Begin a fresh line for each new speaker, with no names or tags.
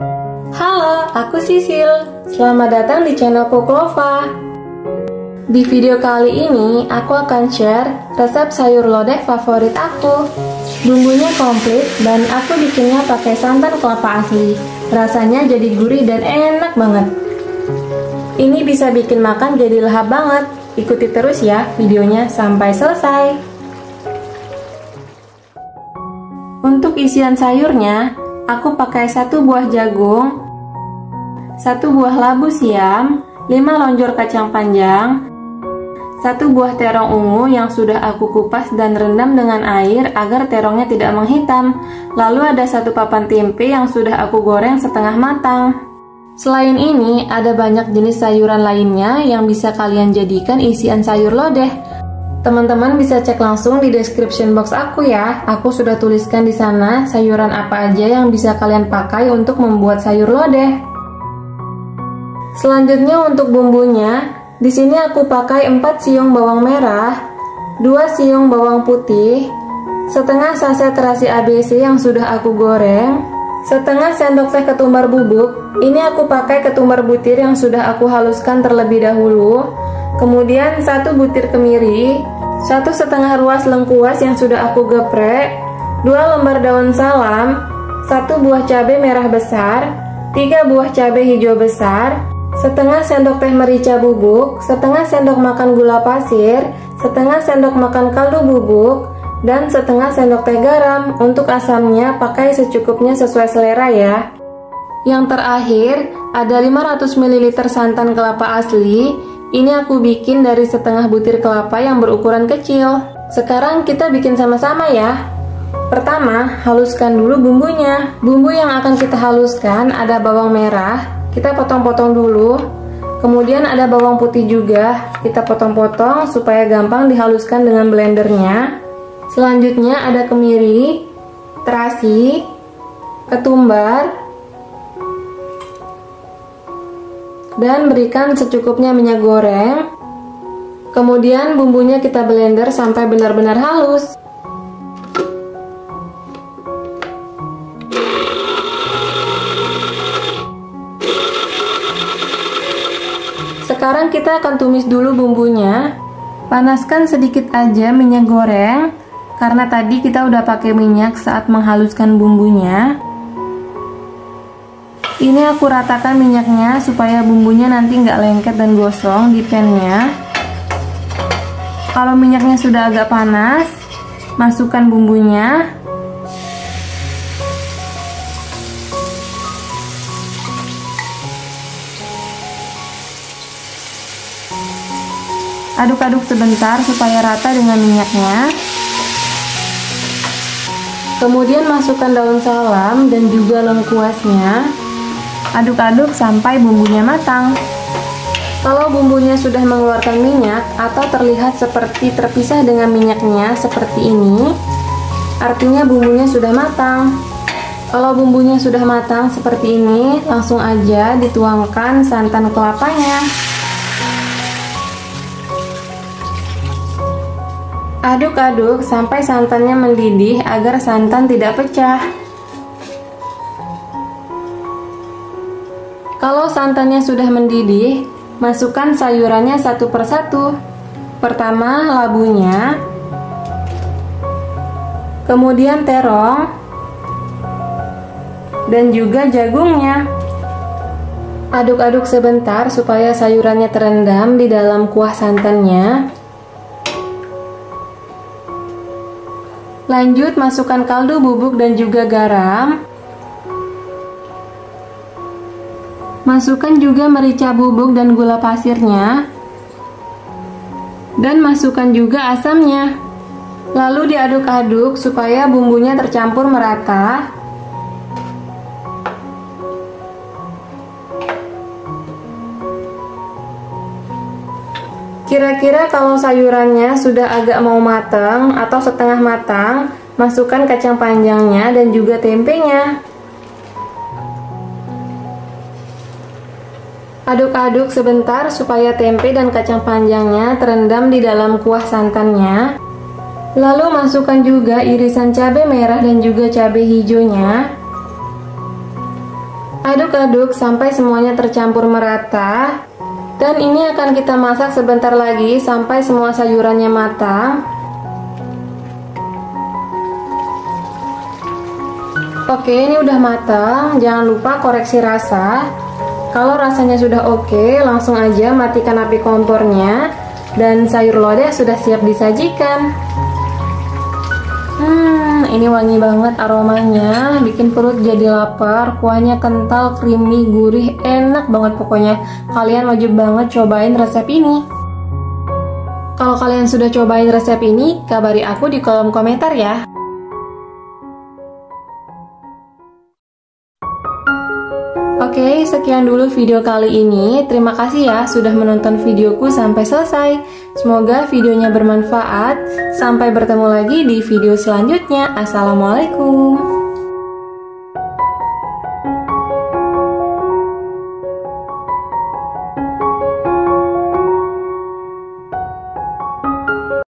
Halo, aku Sisil. Selamat datang di channel Koklova. Di video kali ini, aku akan share resep sayur lodeh favorit aku. Bumbunya komplit dan aku bikinnya pakai santan kelapa asli. Rasanya jadi gurih dan enak banget. Ini bisa bikin makan jadi lahap banget. Ikuti terus ya videonya sampai selesai. Untuk isian sayurnya, aku pakai 1 buah jagung, 1 buah labu siam, 5 lonjor kacang panjang, 1 buah terong ungu yang sudah aku kupas dan rendam dengan air agar terongnya tidak menghitam. Lalu ada 1 papan tempe yang sudah aku goreng setengah matang. Selain ini, ada banyak jenis sayuran lainnya yang bisa kalian jadikan isian sayur lodeh. Teman-teman bisa cek langsung di description box aku ya. Aku sudah tuliskan di sana sayuran apa aja yang bisa kalian pakai untuk membuat sayur lodeh. Selanjutnya untuk bumbunya, di sini aku pakai 4 siung bawang merah, 2 siung bawang putih, setengah saset terasi ABC yang sudah aku goreng, setengah sendok teh ketumbar bubuk. Ini aku pakai ketumbar butir yang sudah aku haluskan terlebih dahulu. Kemudian 1 butir kemiri, 1,5 ruas lengkuas yang sudah aku geprek, 2 lembar daun salam, 1 buah cabai merah besar, 3 buah cabai hijau besar, setengah sendok teh merica bubuk, setengah sendok makan gula pasir, setengah sendok makan kaldu bubuk, dan setengah sendok teh garam. Untuk asamnya pakai secukupnya sesuai selera ya. Yang terakhir ada 500 ml santan kelapa asli. Ini aku bikin dari setengah butir kelapa yang berukuran kecil. Sekarang kita bikin sama-sama ya. Pertama, haluskan dulu bumbunya. Bumbu yang akan kita haluskan ada bawang merah, kita potong-potong dulu. Kemudian ada bawang putih juga, kita potong-potong supaya gampang dihaluskan dengan blendernya. Selanjutnya ada kemiri, terasi, ketumbar, dan berikan secukupnya minyak goreng. Kemudian bumbunya kita blender sampai benar-benar halus. Sekarang kita akan tumis dulu bumbunya. Panaskan sedikit aja minyak goreng, karena tadi kita udah pakai minyak saat menghaluskan bumbunya. Ini aku ratakan minyaknya supaya bumbunya nanti nggak lengket dan gosong di pannya. Kalau minyaknya sudah agak panas, masukkan bumbunya. Aduk-aduk sebentar supaya rata dengan minyaknya. Kemudian masukkan daun salam dan juga lengkuasnya. Aduk-aduk sampai bumbunya matang. Kalau bumbunya sudah mengeluarkan minyak atau terlihat seperti terpisah dengan minyaknya seperti ini, artinya bumbunya sudah matang. Kalau bumbunya sudah matang seperti ini, langsung aja dituangkan santan kelapanya. Aduk-aduk sampai santannya mendidih agar santan tidak pecah. Kalau santannya sudah mendidih, masukkan sayurannya satu persatu. Pertama labunya, kemudian terong, dan juga jagungnya. Aduk-aduk sebentar supaya sayurannya terendam di dalam kuah santannya. Lanjut masukkan kaldu bubuk dan juga garam. Masukkan juga merica bubuk dan gula pasirnya. Dan masukkan juga asamnya. Lalu diaduk-aduk supaya bumbunya tercampur merata. Kira-kira kalau sayurannya sudah agak mau matang atau setengah matang, masukkan kacang panjangnya dan juga tempenya. Aduk-aduk sebentar supaya tempe dan kacang panjangnya terendam di dalam kuah santannya. Lalu masukkan juga irisan cabai merah dan juga cabai hijaunya. Aduk-aduk sampai semuanya tercampur merata. Dan ini akan kita masak sebentar lagi sampai semua sayurannya matang. Oke, ini udah matang. Jangan lupa koreksi rasa. Kalau rasanya sudah oke, langsung aja matikan api kompornya. Dan sayur lodeh sudah siap disajikan. Ini wangi banget aromanya, bikin perut jadi lapar. Kuahnya kental, creamy, gurih, enak banget pokoknya. Kalian wajib banget cobain resep ini. Kalau kalian sudah cobain resep ini, kabari aku di kolom komentar ya. Oke, sekian dulu video kali ini. Terima kasih ya sudah menonton videoku sampai selesai. Semoga videonya bermanfaat. Sampai bertemu lagi di video selanjutnya. Assalamualaikum.